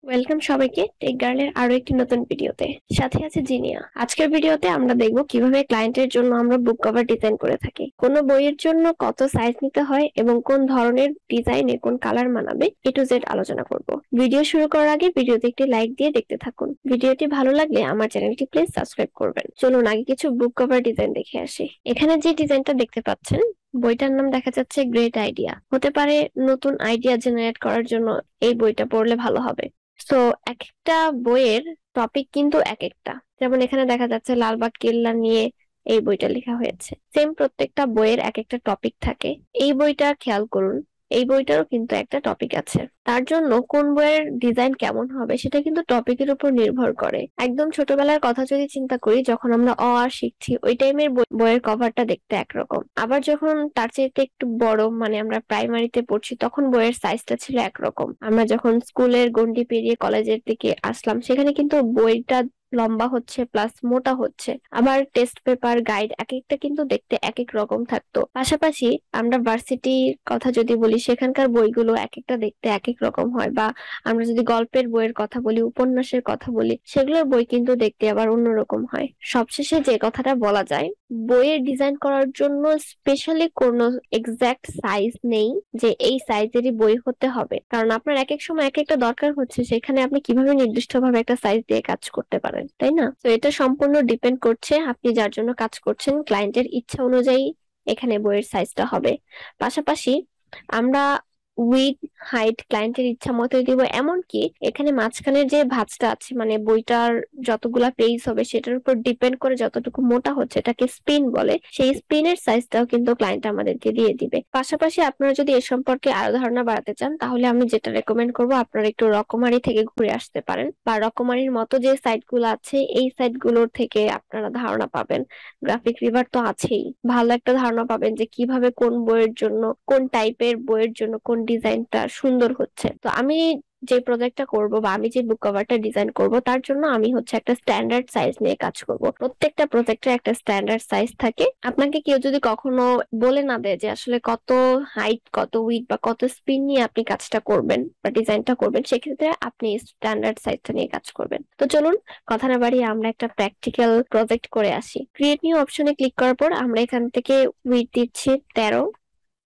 Welcome সবাইকে take গার্লের আরো একটি নতুন ভিডিওতে। সাথে আছে জিনিয়া। আজকের ভিডিওতে আমরা দেখব কিভাবে ক্লায়েন্টের জন্য আমরা বুক কভার ডিজাইন করে থাকি, কোন বইয়ের জন্য কত সাইজ নিতে হয় এবং কোন ধরনের ডিজাইনে কোন কালার মানাবে এ টু জেড আলোচনা করব। ভিডিও শুরু করার আগে ভিডিওতে একটি লাইক দিয়ে দেখতে থাকুন। ভিডিওটি ভালো লাগলে আমার চ্যানেলটি প্লিজ সাবস্ক্রাইব করবেন। চলুন আগে কিছু বুক কভার ডিজাইন দেখে আসি। এখানে যে ডিজাইনটা দেখতে পাচ্ছেন, বইটার নাম দেখা যাচ্ছে গ্রেট আইডিয়া। হতে পারে নতুন আইডিয়া জেনারেট করার জন্য এই বইটা পড়লে ভালো হবে। তো এক একটা বইয়ের টপিক কিন্তু এক একটা, যেমন এখানে দেখা যাচ্ছে লালবাগ কেল্লা নিয়ে এই বইটা লেখা হয়েছে। সেম প্রত্যেকটা বইয়ের এক একটা টপিক থাকে। এই বইটা খেয়াল করুন, এই বইটারও কিন্তু একটা টপিক আছে। তার জন্য কোন বইয়ের ডিজাইন কেমন হবে সেটা কিন্তু টপিকের উপর নির্ভর করে। একদম ছোটবেলার কথা যদি চিন্তা করি, যখন আমরা অ আ শিখছি ওই টাইমের বইয়ের কভারটা দেখতে একরকম। আবার যখন তার চাইতে একটু বড়, মানে আমরা প্রাইমারিতে পড়ছি, তখন বইয়ের সাইজটা ছিল একরকম। আমরা যখন স্কুলের গন্ডি পেরিয়ে কলেজের দিকে আসলাম, সেখানে কিন্তু বইটা লম্বা হচ্ছে প্লাস মোটা হচ্ছে। আবার টেস্ট পেপার গাইড এক একটা কিন্তু দেখতে এক এক রকম থাকতো। পাশাপাশি আমরা ভার্সিটির কথা যদি বলি, সেখানকার বইগুলো এক একটা দেখতে এক এক রকম হয়। বা আমরা যদি গল্পের বইয়ের কথা বলি, উপন্যাসের কথা বলি, সেগুলোর বই কিন্তু দেখতে আবার অন্যরকম হয়। সবশেষে যে কথাটা বলা যায়, বইয়ের ডিজাইন করার জন্য স্পেশালি কোনো এক্সাক্ট সাইজ নেই যে এই সাইজেরই বই হতে হবে, কারণ আপনার এক এক সময় এক একটা দরকার হচ্ছে, সেখানে আপনি কিভাবে নির্দিষ্ট ভাবে একটা সাইজ দিয়ে কাজ করতে পারেন, তাই না? তো এটা সম্পূর্ণ ডিপেন্ড করছে আপনি যার জন্য কাজ করছেন, ক্লায়েন্টের ইচ্ছা অনুযায়ী এখানে বইয়ের সাইজটা হবে। পাশাপাশি আমরা উইড হাইট ক্লায়েন্টের ইচ্ছা মতো দিব। এমনকি এখানে মাঝখানের যে ভাঁজটা আছে, মানে বইটার যতগুলা পেজ হবে সেটার উপর ডিপেন্ড করে যতটুকু মোটা হচ্ছে, এটাকে স্পিন বলে, সেই স্পিনের সাইজটাও কিন্তু ক্লায়েন্ট আমাদেরকে দিয়ে দিবে। পাশাপাশি আপনারা যদি এ সম্পর্কে আরো ধারণা বাড়াতে চান, তাহলে আমি যেটা রেকমেন্ড করবো, আপনারা একটু রকমারি থেকে ঘুরে আসতে পারেন, বা রকমারির মতো যে সাইট গুলো আছে এই সাইট গুলোর থেকে আপনারা ধারণা পাবেন। গ্রাফিক রিভার তো আছেই, ভালো একটা ধারণা পাবেন যে কিভাবে কোন বইয়ের জন্য, কোন টাইপের বইয়ের জন্য কোন ডিজাইনটা সুন্দর হচ্ছে। তো আমি যে প্রজেক্টটা করব বা আমি যে বুক কভারটা ডিজাইন করব, তার জন্য আমি হচ্ছে একটা স্ট্যান্ডার্ড সাইজ নিয়ে কাজ করব। প্রত্যেকটা প্রজেক্টের একটা স্ট্যান্ডার্ড সাইজ থাকে। আপনাকে কেউ যদি কখনো বলে না দেয় যে আসলে কত হাইট, কত উইড বা কত স্পিন নিয়ে আপনি কাজটা করবেন বা ডিজাইনটা করবেন, সেক্ষেত্রে আপনি স্ট্যান্ডার্ড সাইজটা নিয়ে কাজ করবেন। তো চলুন কথা না বাড়িয়ে আমরা একটা প্র্যাকটিক্যাল প্রজেক্ট করে আসি। ক্রিয়েট নিউ অপশনে ক্লিক করার পর আমরা এখান থেকে উইড দিচ্ছি 13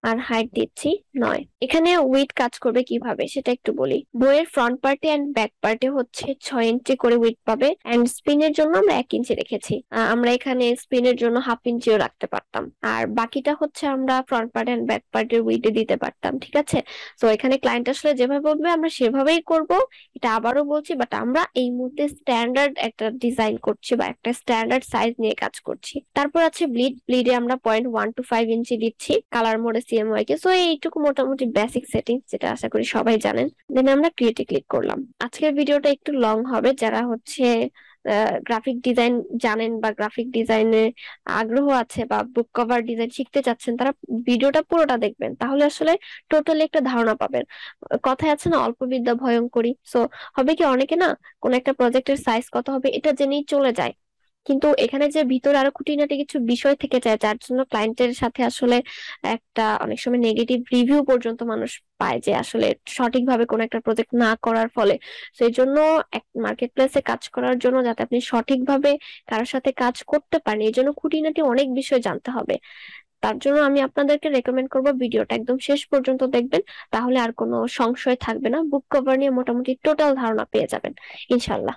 আর হাইট দিচ্ছি 9। এখানে উইড কাজ করবে কিভাবে সেটা একটু বলি। বইয়ের ফ্রন্ট পার্টে এন্ড ব্যাক পার্টে হচ্ছে 6 ইঞ্চি করে উইড পাবে, এন্ড স্পিনের জন্য আমরা 1 ইঞ্চি রেখেছি। আমরা এখানে স্পিনের জন্য 1/2 ইঞ্চিও রাখতে পারতাম, আর বাকিটা হচ্ছে আমরা ফ্রন্ট পার্ট এন্ড ব্যাক পার্টের উইডে দিতে পারতাম। ঠিক আছে, তো এখানে ক্লায়েন্ট আসলে যেভাবে বলবে আমরা সেভাবেই করব। এটা আবারও বলছি, বাট আমরা এই মুহূর্তে স্ট্যান্ডার্ড একটা ডিজাইন করছি বা একটা স্ট্যান্ডার্ড সাইজ নিয়ে কাজ করছি। তারপর আছে ব্লিডে আমরা 0.1 to 5 ইঞ্চি দিচ্ছি কালার মোডে সিএমওয়াই কে। সো এইটুকু মোটামুটি বেসিক সেটিংস, যেটা আশা করি সবাই জানেন। দেন আমরা ক্রিয়েটে ক্লিক করলাম। আজকের ভিডিওটা একটু লং হবে, যারা হচ্ছে গ্রাফিক ডিজাইন জানেন বা গ্রাফিক ডিজাইনে আগ্রহ আছে বা বুক কভার ডিজাইন শিখতে চাচ্ছেন, তারা ভিডিওটা পুরোটা দেখবেন, তাহলে আসলে টোটালি একটা ধারণা পাবেন। কথায় আছে না, অল্প বিদ্যা ভয়ঙ্করী। সো হবে কি, অনেকে না কোন একটা প্রজেক্টের সাইজ কত হবে এটা জেনেই চলে যায়, কিন্তু এখানে যে ভিতরে আরো খুঁটিনাটি কিছু বিষয় থেকে যায়, যার জন্য ক্লায়েন্টের সাথে আসলে একটা অনেক সময় নেগেটিভ রিভিউ পর্যন্ত মানুষ পায়, যে আসলে সঠিকভাবে কোন একটা প্রজেক্ট না করার ফলে। সেই জন্য এক মার্কেট প্লেসে কাজ করার জন্য, যাতে আপনি সঠিকভাবে কারোর সাথে কাজ করতে পারেন, এই জন্য খুঁটিনাটি অনেক বিষয় জানতে হবে। তার জন্য আমি আপনাদেরকে রেকমেন্ড করবো ভিডিওটা একদম শেষ পর্যন্ত দেখবেন, তাহলে আর কোনো সংশয় থাকবে না। বুক কভার নিয়ে মোটামুটি টোটাল ধারণা পেয়ে যাবেন ইনশাল্লাহ।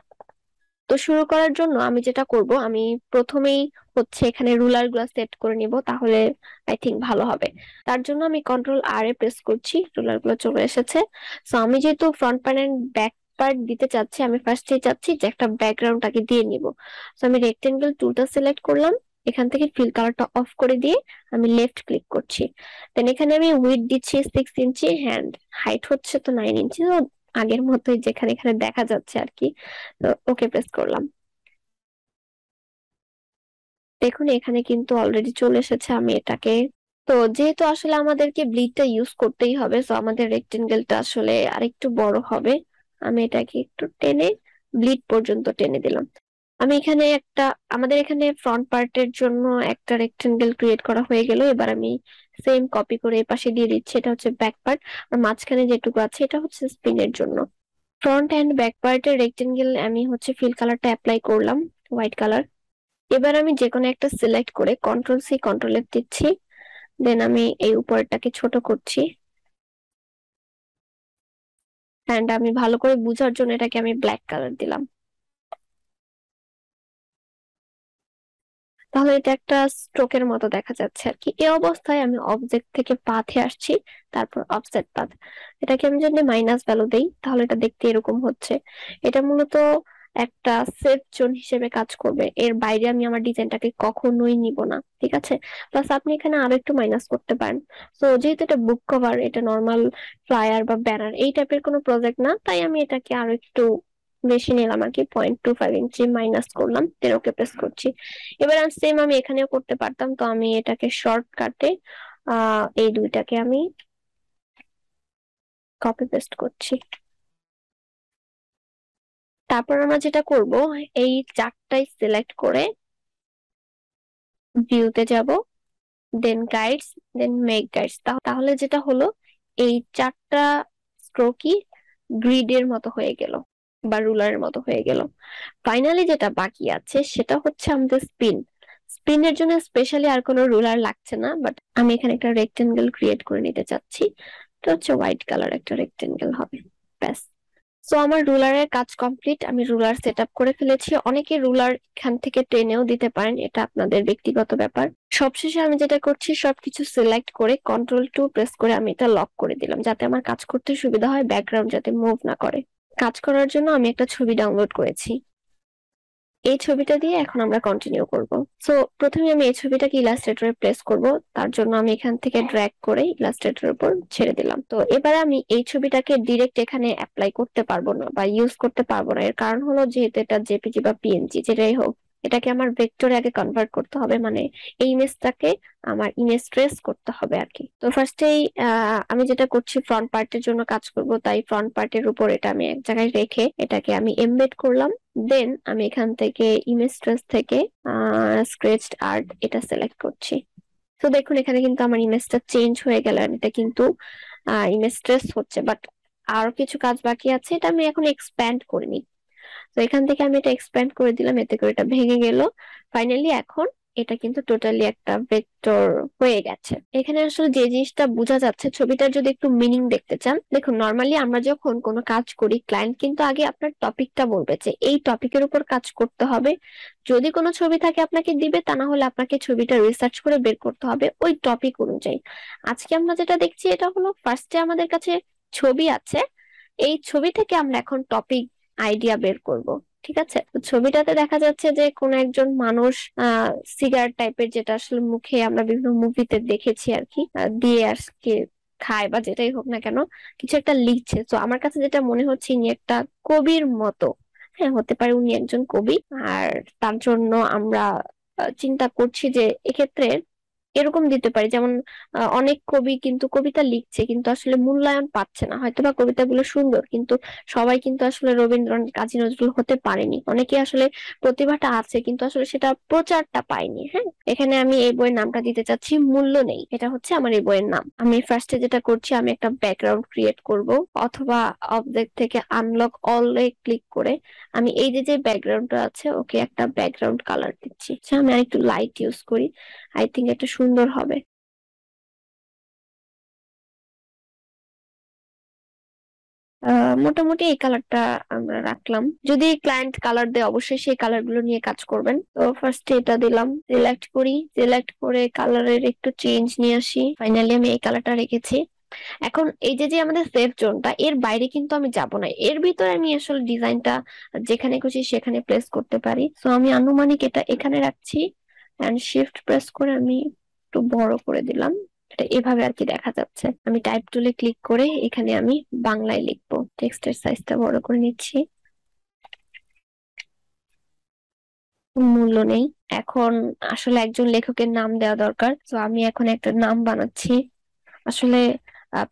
তো শুরু করার জন্য আমি যেটা করব, আমি প্রথমেই হচ্ছে এখানে রুলার গুলা সেট করে নিব, তাহলে আই থিঙ্ক ভালো হবে। তার জন্য আমি কন্ট্রোল আর প্রেস করছি, রুলার গুলো চলে এসেছে। সো আমি যেহেতু front part and back part দিতে চাচ্ছি, আমি ফার্স্টে চাচ্ছি যে একটা ব্যাকগ্রাউন্ড টাকে দিয়ে নিব। সো আমি রেক্টেঙ্গেল টুলটা সিলেক্ট করলাম, এখান থেকে ফিল কালারটা অফ করে দিয়ে আমি লেফট ক্লিক করছি। দেন এখানে আমি উইডথ দিচ্ছি 6 ইঞ্চি, হ্যান্ড হাইট হচ্ছে তো 9 ইঞ্চি, আগের মতোই যেখানে এখানে দেখা যাচ্ছে আর কি। তো ওকে প্রেস করলাম। দেখুন এখানে কিন্তু অলরেডি চলে এসেছে। আমি এটাকে, তো যেহেতু আসলে আমাদেরকে ব্লিডটা ইউজ করতেই হবে, তো আমাদের রেক্টেঙ্গেলটা আসলে আরেকটু বড় হবে। আমি এটাকে একটু টেনে ব্লিড পর্যন্ত টেনে দিলাম। আমি এখানে একটা, আমাদের এখানে ফ্রন্ট পার্টের জন্য একটা রেক্টেঙ্গেল ক্রিয়েট করা হয়ে গেল। এবার আমি সেম কপি করে এই পাশে দিয়ে দিচ্ছি, এটা হচ্ছে ব্যাক পার্ট। আর মাঝখানে যেটুকু আছে এটা হচ্ছে স্পিনের জন্য। ফ্রন্ট এন্ড ব্যাক পার্টের রেক্টেঙ্গেল আমি হচ্ছে ফিল কালারটা অ্যাপ্লাই করলাম, হোয়াইট কালার। এবার আমি যে কোনো একটা সিলেক্ট করে কন্ট্রোল F দিচ্ছি। দেন আমি এই উপরটাকে ছোট করছি, এন্ড আমি ভালো করে বোঝার জন্য এটাকে আমি ব্ল্যাক কালার দিলাম। তাহলে এটা একটা স্ট্রোকের মতো দেখা যাচ্ছে আর কি। এই অবস্থায় আমি অবজেক্ট থেকে পাথে আসছি, তারপর অফসেট পাথ। এটাকে আমি যদি মাইনাস ভ্যালু দেই তাহলে এটা দেখতে এরকম হচ্ছে। এটা মূলত একটা সেফ জোন হিসেবে কাজ করবে, এর বাইরে আমি আমার ডিজাইনটাকে কখনোই নিব না, ঠিক আছে। প্লাস আপনি এখানে আরো একটু মাইনাস করতে পারেন। তো যেহেতু এটা বুক কভার, এটা নর্মাল ফ্লায়ার বা ব্যানার এই টাইপের কোনো প্রজেক্ট না, তাই আমি এটাকে আরো একটু বেশি নিলাম আর কি, 0.25 ইঞ্চি মাইনাস করলাম, দেন ওকে প্রেস করছি। এবার সেম আমি এখানেও করতে পারতাম, তো আমি এটাকে শর্টকাটে এই দুইটাকে আমি কপি পেস্ট করছি। তারপর আমরা যেটা করব, এই চারটাই সিলেক্ট করে ভিউতে যাব, দেন গাইডস, দেন মেক গাইডস। তাহলে যেটা হলো, এই চারটা স্ট্রোকই গ্রিডের মতো হয়ে গেল বা রুলারের মতো হয়ে গেল। ফাইনালি যেটা বাকি আছে সেটা হচ্ছে আমাদের স্পিনের জন্য স্পেশালি আর কোনো রুলার লাগছে না, বাট আমি এখানে একটা রেক্টেঙ্গেল ক্রিয়েট করে নিতে চাচ্ছি। তো হচ্ছে হোয়াইট কালার একটা রেক্টেঙ্গেল হবে, ব্যাস। সো আমার রুলারের কাজ কমপ্লিট, আমি রুলার সেট আপ করে ফেলেছি। অনেকে রুলার এখান থেকে টেনেও দিতে পারেন, এটা আপনাদের ব্যক্তিগত ব্যাপার। সবশেষে আমি যেটা করছি, সবকিছু সিলেক্ট করে Ctrl+2 প্রেস করে আমি এটা লক করে দিলাম, যাতে আমার কাজ করতে সুবিধা হয়, ব্যাকগ্রাউন্ড যাতে মুভ না করে। কাজ করার জন্য আমি একটা ছবি ডাউনলোড করেছি, এই ছবিটা দিয়ে এখন আমরা কন্টিনিউ করব। সো প্রথমে আমি এই ছবিটাকে ইলাস্ট্রেটরে প্লেস করব। তার জন্য আমি এখান থেকে ড্র্যাগ করে ইলাস্ট্রেটরের উপর ছেড়ে দিলাম। তো এবার আমি এই ছবিটাকে ডিরেক্ট এখানে অ্যাপ্লাই করতে পারবো না বা ইউজ করতে পারবো না। এর কারণ হলো, যেহেতু এটা জেপিজি বা পিএনজি যেটাই হোক, এটাকে আমার ভেক্টরে আগে কনভার্ট করতে হবে, মানে এই ইমেজটাকে আমার ইমেজ ট্রেস করতে হবে আর কি। তো ফার্স্টেই আমি যেটা করছি, ফ্রন্ট পার্টের জন্য কাজ করব, তাই ফ্রন্ট পার্টের উপর এটা আমি এক জায়গায় রেখে এটাকে আমি এমবেড করলাম। দেন আমি এখান থেকে ইমেজ ট্রেস থেকে স্কেচড আর্ট এটা সিলেক্ট করছি। তো দেখুন এখানে কিন্তু আমার ইমেজটা চেঞ্জ হয়ে গেল, আর এটা কিন্তু ইমেজ ট্রেস হচ্ছে, বাট আরো কিছু কাজ বাকি আছে, এটা আমি এখন এক্সপ্যান্ড করিনি। তো এখান থেকে আমি এটা এক্সপ্যান্ড করে দিলাম, এতে করে এটা ভেঙে গেল। ফাইনালি এখন এটা কিন্তু টোটালি একটা ভেক্টর হয়ে গেছে। এখানে আসলে যে জিনিসটা বোঝা যাচ্ছে, ছবিটার যদি একটু মিনিং দেখতে চান, দেখুন নর্মালি আমরা যখন কোনো কাজ করি, ক্লায়েন্ট কিন্তু আগে আপনার টপিকটা বলবে যে এই টপিকের উপর কাজ করতে হবে। যদি কোনো ছবি থাকে আপনাকে দিবে, তা না হলে আপনাকে ছবিটা রিসার্চ করে বের করতে হবে ওই টপিক অনুযায়ী। আজকে আমরা যেটা দেখছি, এটা হলো ফার্স্টে আমাদের কাছে ছবি আছে, এই ছবি থেকে আমরা এখন টপিক আইডিয়া বের করব। ঠিক আছে, তো ছবিটাতে দেখা যাচ্ছে যে কোন একজন মানুষ সিগারেট টাইপের, যেটা আসলে মুখে আমরা বিভিন্ন মুভিতে দেখেছি আর কি, দিয়ে আজকে খায় বা যেটাই হোক না কেন, কিছু একটা লিখছে। তো আমার কাছে যেটা মনে হচ্ছে, ইনি একটা কবির মতো। হ্যাঁ, হতে পারে উনি একজন কবি। আর তার জন্য আমরা চিন্তা করছি যে এক্ষেত্রে এরকম দিতে পারি, যেমন অনেক কবি কিন্তু কবিতা লিখছে কিন্তু আসলে মূল্যায়ন পাচ্ছে না। হয়তোবা কবিতাগুলো সুন্দর, কিন্তু সবাই কিন্তু আসলে রবীন্দ্রনাথ, কাজী নজরুল হতে পারেনি। অনেকে আসলে প্রতিভাটা আছে কিন্তু আসলে সেটা প্রচারটা পায়নি। হ্যাঁ, এখানে আমি এই বইয়ের নামটা দিতে চাচ্ছি মূল্য নেই, এটা হচ্ছে আমার এই বইয়ের নাম। আমি ফার্স্টে যেটা করছি, আমি একটা ব্যাকগ্রাউন্ড ক্রিয়েট করব, অথবা অবজেক্ট থেকে আনলক অল এ ক্লিক করে আমি এই যে যে ব্যাকগ্রাউন্ডটা আছে ওকে একটা ব্যাকগ্রাউন্ড কালার দিচ্ছি। আচ্ছা, আমি আরেকটু লাইট ইউজ করি, আই থিঙ্ক এটা সুন্দর হবে। মোটামুটি এই কালারটা আমরা রাখলাম। যদি ক্লায়েন্ট কালার দেয়, অবশ্যই সেই কালার গুলো নিয়ে কাজ করবেন। তো ফার্স্ট এটা দিলাম, সিলেক্ট করি, সিলেক্ট করে কালারের একটু চেঞ্জ নিয়ে আসি। ফাইনালি আমি এই কালারটা রেখেছি। এখন এই যে যে আমাদের সেফ জোনটা, এর বাইরে কিন্তু আমি যাব না, এর ভিতরে আমি আসলে ডিজাইনটা যেখানে খুশি সেখানে প্লেস করতে পারি। তো আমি আনুমানিক এটা এখানে রাখছি, এন্ড শিফট প্রেস করে আমি একটু বড় করে দিলাম। এটা এভাবে আর কি দেখা যাচ্ছে। আমি টাইপ টুলে ক্লিক করে এখানে আমি বাংলায় লিখবো, টেক্সটের সাইজটা বড় করে নিচ্ছি। মূল্য নেই। এখন আসলে একজন লেখকের নাম দেওয়া দরকার, তো আমি এখন একটা নাম বানাচ্ছি। আসলে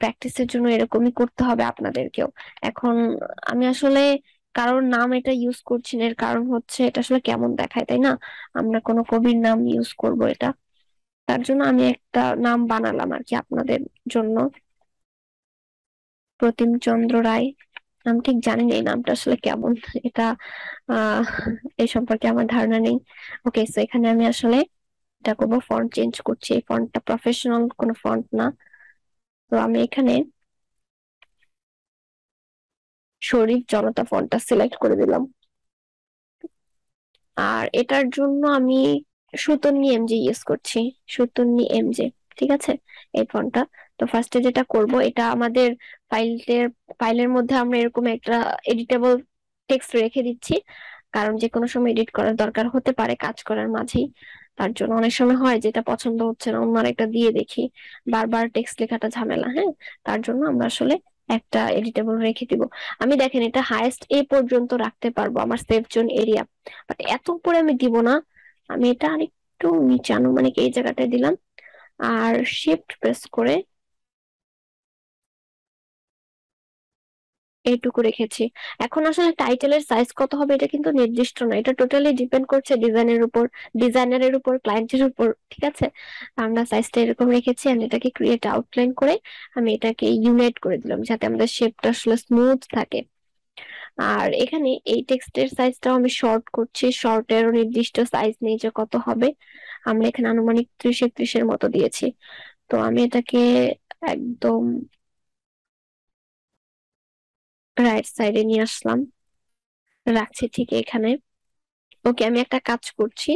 প্র্যাকটিসের জন্য এরকমই করতে হবে আপনাদেরকেও। এখন আমি আসলে কারোর নাম এটা ইউজ করছি না, এর কারণ হচ্ছে এটা আসলে কেমন দেখায়, তাই না? আমরা কোনো কবির নাম ইউজ করব এটা, তার জন্য আমি একটা নাম বানালাম আর কি আপনাদের জন্য, প্রতিম চন্দ্র রায়। আমি ঠিক জানি না এই নামটা আসলে কেমন। এটা আহ এই সম্পর্কে আমার ধারণা নেই। ওকে, সো এখানে আমি আসলে এটা করবো, ফন্ট চেঞ্জ করছি। এই ফন্টটা প্রফেশনাল কোনো ফন্ট না। তো আমি এখানে শরীফ জনতা ফন্টটা সিলেক্ট করে দিলাম। আর এটার জন্য আমি সুতন্নি এমজে ইউজ করছি। সুতন্নি এমজে, ঠিক আছে, এই ফন্টটা। তো ফার্স্টে যেটা করব, এটা আমাদের ফাইলের মধ্যে আমরা এরকম একটা এডিটেবল টেক্সট রেখে দিচ্ছি, কারণ যে কোনো সময় এডিট করার দরকার হতে পারে কাজ করার মাঝেই। তার জন্য অনেক সময় হয় যেটা পছন্দ হচ্ছে না, অন্য একটা দিয়ে দেখি, বারবার টেক্সট লেখাটা ঝামেলা। হ্যাঁ, তার জন্য আমরা আসলে একটা এডিটেবল রেখে দিব। আমি দেখেন এটা হাইয়েস্ট এ পর্যন্ত রাখতে পারবো আমার সেভ জোন এরিয়া, বাট এত উপরে আমি দিব না। আমি এটা আরেকটু নিচে আনুমানিক এই জায়গাটায় দিলাম, আর শিফট প্রেস করে এইটুকু রেখেছি। এখন আসলে টাইটেলের সাইজ কত হবে এটা কিন্তু নির্দিষ্ট না, এটা টোটালি ডিপেন্ড করছে ডিজাইনারের উপর, ক্লায়েন্টের উপর, ঠিক আছে। আমরা সাইজটা এরকম রেখেছি, আর এটাকে ক্রিয়েট আউটলাইন করে আমি এটাকে ইউনাইট করে দিলাম যাতে আমাদের শেপটা আসলে স্মুথ থাকে। আর এখানে এই টেক্সটের সাইজটাও আমি শর্ট করছি, শর্টেরও নির্দিষ্ট সাইজ নেই যে কত হবে। আমরা এখানে আনুমানিক 30-31 মতো দিয়েছি। তো আমি এটাকে একদম রাইট সাইডে নিয়ে আসলাম, রাখছি ঠিক এখানে। ওকে, আমি একটা কাজ করছি,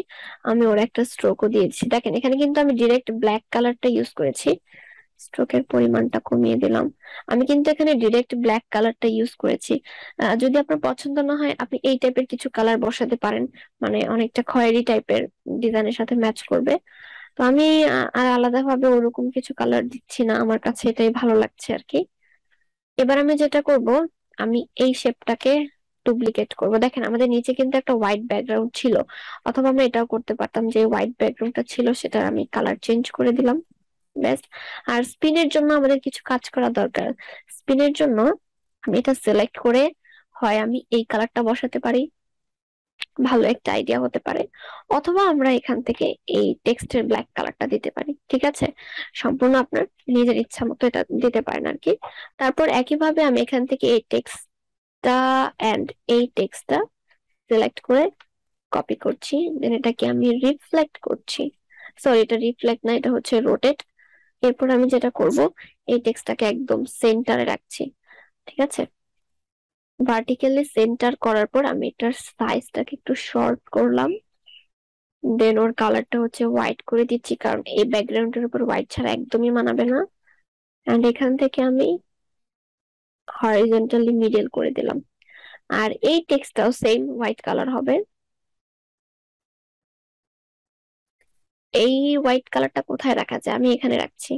আমি ওর একটা স্ট্রোকও দিয়েছি। দেখেন এখানে কিন্তু আমি ডিরেক্ট ব্ল্যাক কালারটা ইউজ করেছি, স্ট্রোকের পরিমাণটা কমিয়ে দিলাম। আমি কিন্তু এখানে ডিরেক্ট ব্ল্যাক কালারটা ইউজ করেছি। যদি আপনার পছন্দ না হয় আপনি এই টাইপের কিছু কালার বসাতে পারেন, মানে অনেকটা খয়েরি টাইপের ডিজাইনের সাথে ম্যাচ করবে। তো আমি আর আলাদাভাবে ওরকম কিছু কালার দিচ্ছি না, আমার কাছে এটাই ভালো লাগছে আর কি। এবার আমি যেটা করব, আমি এই শেপটাকে ডুপ্লিকেট করব। দেখেন আমাদের নিচে কিন্তু একটা হোয়াইট ব্যাকগ্রাউন্ড ছিল, অথবা আমরা এটাও করতে পারতাম যে হোয়াইট ব্যাকগ্রাউন্ডটা ছিল সেটা আমি কালার চেঞ্জ করে দিলাম, ব্যাস। আর স্পিনের জন্য আমাদের কিছু কাজ করা দরকার। স্পিনের জন্য আমি এটা সিলেক্ট করে হয় আমি এই কালারটা বসাতে পারি, ভালো একটা আইডিয়া হতে পারে, অথবা আমরা এখান থেকে এই টেক্সটের ব্ল্যাক কালারটা দিতে পারি, ঠিক আছে। সম্পূর্ণ আপনার নিজের ইচ্ছা মতো এটা দিতে পারেন আর কি। তারপর একইভাবে আমি এখান থেকে এই টেক্সটটা এন্ড এই টেক্সটটা সিলেক্ট করে কপি করছি, দেন এটাকে আমি রিফ্লেক্ট করছি। সরি, এটা রিফ্লেক্ট না, এটা হচ্ছে রোটেট। এরপর আমি যেটা করব, এই টেক্সটটাকে একদম সেন্টারে রাখছি, ঠিক আছে। ভার্টিক্যালি সেন্টার করার পর আমি এটার সাইজটাকে একটু শর্ট করলাম, দেন ওর কালারটা হচ্ছে হোয়াইট করে দিচ্ছি, কারণ এই ব্যাকগ্রাউন্ডের উপর হোয়াইট ছাড়া একদমই মানাবে না। এন্ড এখান থেকে আমি হরিজন্টালি মিডল করে দিলাম। আর এই টেক্সটটাও সেম হোয়াইট কালার হবে। এই হোয়াইট কালারটা কোথায় রাখা যায়, আমি এখানে রাখছি।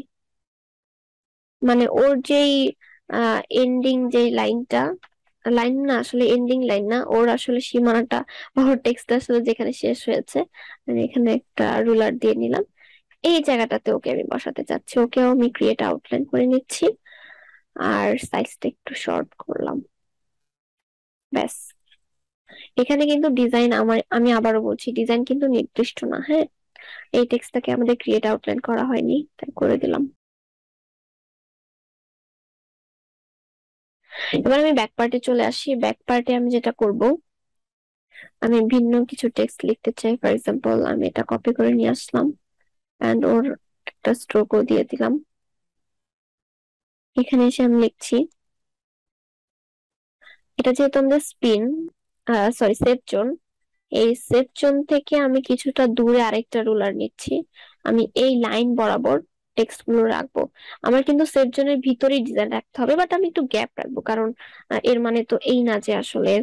মানে ওর যেই এন্ডিং যেই লাইনটা, লাইন না আসলে এন্ডিং লাইন না, ওর আসলে সীমানাটা, ওর টেক্সট আসলে যেখানে শেষ হয়েছে, আমি এখানে একটা রুলার দিয়ে নিলাম। এই জায়গাটাতে ওকে আমি বসাতে চাচ্ছি, ওকেও আমি ক্রিয়েট আউটলাইন করে নিচ্ছি, আর সাইজটা একটু শর্ট করলাম, ব্যাস। এখানে কিন্তু ডিজাইন আমি আবারও বলছি, ডিজাইন কিন্তু নির্দিষ্ট না, হ্যাঁ। এই টেক্সটটাকে আমাদের ক্রিয়েট আউটলাইন করা হয়নি, তাই করে দিলাম। এবার আমি ব্যাক পার্টে চলে আসি। ব্যাক পার্টে আমি যেটা করব, আমি ভিন্ন কিছু টেক্সট লিখতে চাই। ফর এক্সাম্পল আমি এটা কপি করে নিয়ে আসলাম, এন্ড ওর একটা স্ট্রোকও দিয়ে দিলাম। এখানে এসে আমি লিখছি, এটা যেহেতু আমাদের সেফ জোন, এই সেফ জোন থেকে আমি কিছুটা দূরে আরেকটা রুলার নিচ্ছি, আমি এই লাইন বরাবর টেক্সট গুলো রাখবো। আমার কিন্তু সেফ জোনের ভিতরেই ডিজাইন রাখতে হবে, বাট আমি একটু গ্যাপ রাখবো, কারণ এর মানে তো এই না যে আসলে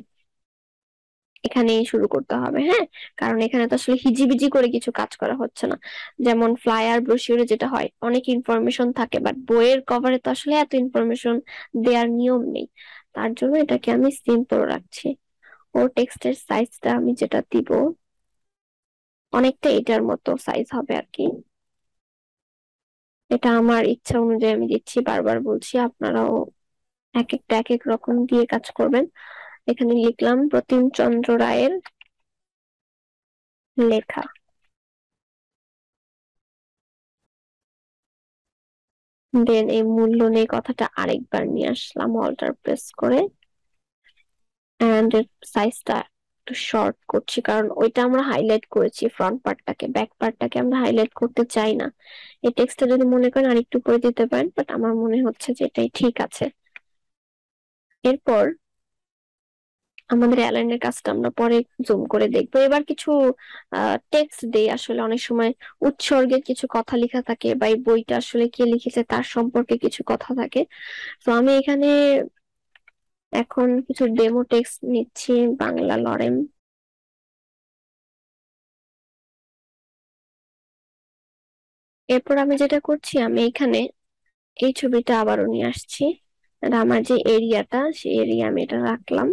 এখানেই শুরু করতে হবে, হ্যাঁ। কারণ এখানে তো আসলে হিজিবিজি করে কিছু কাজ করা হচ্ছে না। যেমন ফ্লায়ার ব্রোশিওরে যেটা হয়, অনেক ইনফরমেশন থাকে, বাট বইয়ের কভারে তো আসলে এত ইনফরমেশন দেওয়ার নিয়ম নেই। তার জন্য এটাকে আমি সিম্পল রাখছি। ও টেক্সটের সাইজটা আমি যেটা দিব, অনেকটা এটার মতো সাইজ হবে আর কি। এটা আমার ইচ্ছা অনুযায়ী আমি দিচ্ছি, বারবার বলছি, আপনারাও এক একটা এক এক রকম দিয়ে কাজ করবেন। এখানে লিখলাম প্রতিম চন্দ্র রায়ের লেখা, দেন এই মূল্য নেই কথাটা আরেকবার নিয়ে আসলাম অল্টার প্রেস করে, এন্ড এর সাইজটা একটু শর্ট করছি, কারণ ওইটা আমরা হাইলাইট করেছি ফ্রন্ট পার্টটাকে, ব্যাক পার্টটাকে আমরা হাইলাইট করতে চাই না। এই টেক্সটটা যদি মনে করেন আরেকটু করে দিতে পারেন, বাট আমার মনে হচ্ছে যে এটাই ঠিক আছে। এরপর আমাদের অ্যালাইনের কাজটা আমরা পরে জুম করে দেখবো। এবার কিছু টেক্সট দেই, আসলে অনেক সময় উৎসর্গের কিছু কথা লেখা থাকে, বা এই বইটা আসলে কে লিখেছে তার সম্পর্কে কিছু কথা থাকে। তো আমি এখানে এখন কিছু ডেমো টেক্সট নিচ্ছি, বাংলা লরেম। এরপর আমি যেটা করছি, আমি এখানে এই ছবিটা আবারও নিয়ে আসছি, আর আমার যে এরিয়াটা সেই এরিয়া আমি এটা রাখলাম,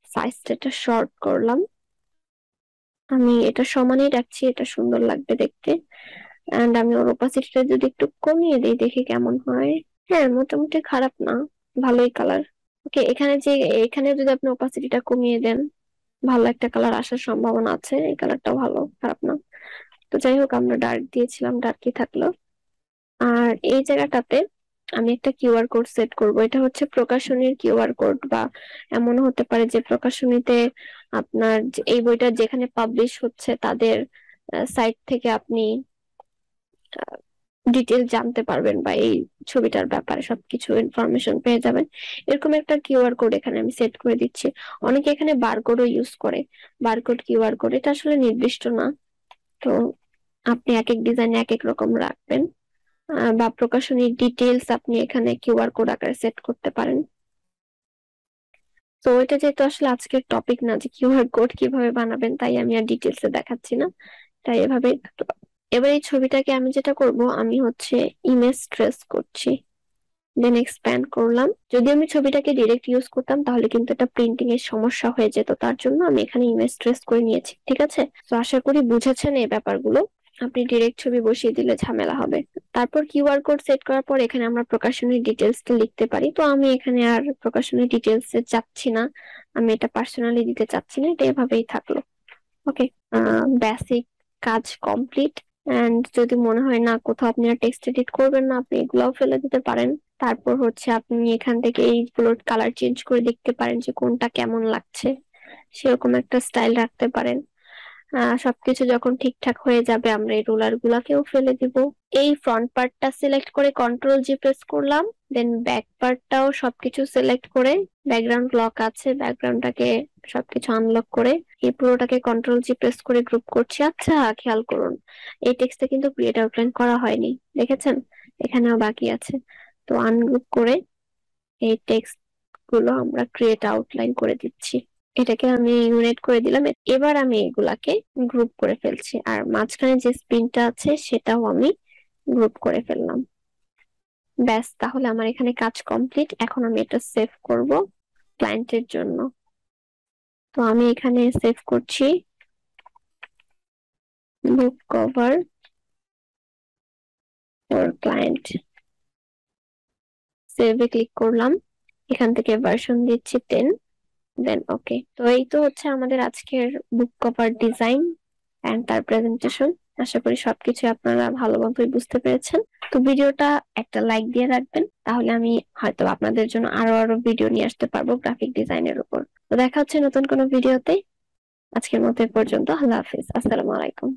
সাইজটা এটা শর্ট করলাম। আমি এটা সমানই রাখছি, এটা সুন্দর লাগবে দেখতে। এন্ড আমি ওর ওপাসিটিটা যদি একটু কমিয়ে দিই, দেখি কেমন হয়। হ্যাঁ, মোটামুটি খারাপ না, ভালোই কালার। ওকে, এখানে যদি আপনি ওপাসিটিটা কমিয়ে দেন, ভালো একটা কালার আসার সম্ভাবনা আছে। এই কালারটা ভালো, খারাপ না। তো যাই হোক, আমরা ডার্ক দিয়েছিলাম, ডার্কই থাকলো। আর এই জায়গাটাতে আমি একটা কিউআর কোড সেট করব। এটা হচ্ছে প্রকাশনীর কিউআর কোড, বা এমন হতে পারে যে প্রকাশনীতে আপনার এই বইটা যেখানে পাবলিশ হচ্ছে তাদের সাইট থেকে আপনি ডিটেল জানতে পারবেন, বা এই ছবিটার ব্যাপারে সবকিছু ইনফরমেশন পেয়ে যাবেন। এরকম একটা কিউআর কোড এখানে আমি সেট করে দিচ্ছি। অনেকে এখানে বারকোডও ইউজ করে, বারকোড কিউআর কোড, এটা আসলে নির্দিষ্ট না। তো আপনি এক এক ডিজাইনে এক এক রকম রাখবেন, বা প্রকাশনীর ডিটেলস আপনি এখানে কিউআর কোড আকারে সেট করতে পারেন। তো এটা যেহেতু আসলে আজকের টপিক না যে কিউআর কোড কিভাবে বানাবেন, তাই আমি আর ডিটেলসে দেখাচ্ছি না, তাই এভাবে। এবার এই ছবিটাকে আমি যেটা করব, আমি হচ্ছে ইমেজ ট্রেস করছি, দেন এক্সপ্যান্ড করলাম। যদি আমি ছবিটাকে ডিরেক্ট ইউজ করতাম তাহলে কিন্তু এটা প্রিন্টিং এর সমস্যা হয়ে যেত, তার জন্য আমি এখানে ইমেজ ট্রেস করে নিয়েছি। ঠিক আছে, তো আশা করি বুঝেছেন এই ব্যাপারগুলো। আপনি ডিরেক্ট ছবি বসিয়ে দিলে ঝামেলা হবে। তারপর কিউআর কোড সেট করার পর এখানে আমরা প্রকাশনীর ডিটেলসটা লিখতে পারি। তো আমি এখানে আর প্রকাশনীর ডিটেলস চাচ্ছি না, আমি এটা পার্সোনালি দিতে চাচ্ছি না, এটা এভাবেই থাকলো। ওকে, বেসিক কাজ কমপ্লিট। এন্ড যদি মনে হয় না কোথাও আপনি আর টেক্সট এডিট করবেন না, আপনি এগুলাও ফেলে দিতে পারেন। তারপর হচ্ছে আপনি এখান থেকে এইগুলোর কালার চেঞ্জ করে দেখতে পারেন যে কোনটা কেমন লাগছে, সেরকম একটা স্টাইল রাখতে পারেন। সবকিছু যখন ঠিকঠাক হয়ে যাবে, আমরা এই রোলার গুলাকেও ফেলে দিব। এই ফ্রন্ট পার্টটা সিলেক্ট করে কন্ট্রোল জি প্রেস করলাম, দেন ব্যাক পার্টটাও সবকিছু সিলেক্ট করে, ব্যাকগ্রাউন্ড লক আছে, ব্যাকগ্রাউন্ডটাকে সবকিছু আনলক করে এই পুরোটাকে কন্ট্রোল জি প্রেস করে গ্রুপ করছি। আচ্ছা, খেয়াল করুন, এই টেক্সটে কিন্তু ক্রিয়েট আউটলাইন করা হয়নি, দেখেছেন? এখানেও বাকি আছে। তো আনগ্রুপ করে এই টেক্সট গুলো আমরা ক্রিয়েট আউটলাইন করে দিচ্ছি। এটাকে আমি ইউনিট করে দিলাম। এবার আমি এগুলাকে গ্রুপ করে ফেলছি, আর মাঝখানে যে স্পিনটা আছে সেটাও আমি গ্রুপ করে ফেললাম। ব্যাস, তাহলে আমার এখানে কাজ কমপ্লিট। এখন আমি এটা সেভ করব ক্লায়েন্টের জন্য। তো আমি এখানে সেভ করছি, বুক কভার ফর ক্লায়েন্ট। সেভে ক্লিক করলাম, এখান থেকে ভার্সন দিচ্ছি 10, দেন ওকে। তো এই তো হচ্ছে আমাদের আজকের বুক কভার ডিজাইন এন্ড তার প্রেজেন্টেশন। আশা করি সবকিছু আপনারা ভালোভাবে বুঝতে পেরেছেন। তো ভিডিওটা একটা লাইক দিয়ে রাখবেন, তাহলে আমি হয়তো আপনাদের জন্য আরো আরো ভিডিও নিয়ে আসতে পারবো গ্রাফিক ডিজাইনের উপর। তো দেখা হচ্ছে নতুন কোনো ভিডিওতে। আজকের মতো এ পর্যন্ত। আল্লাহ হাফিজ, আসসালামু আলাইকুম।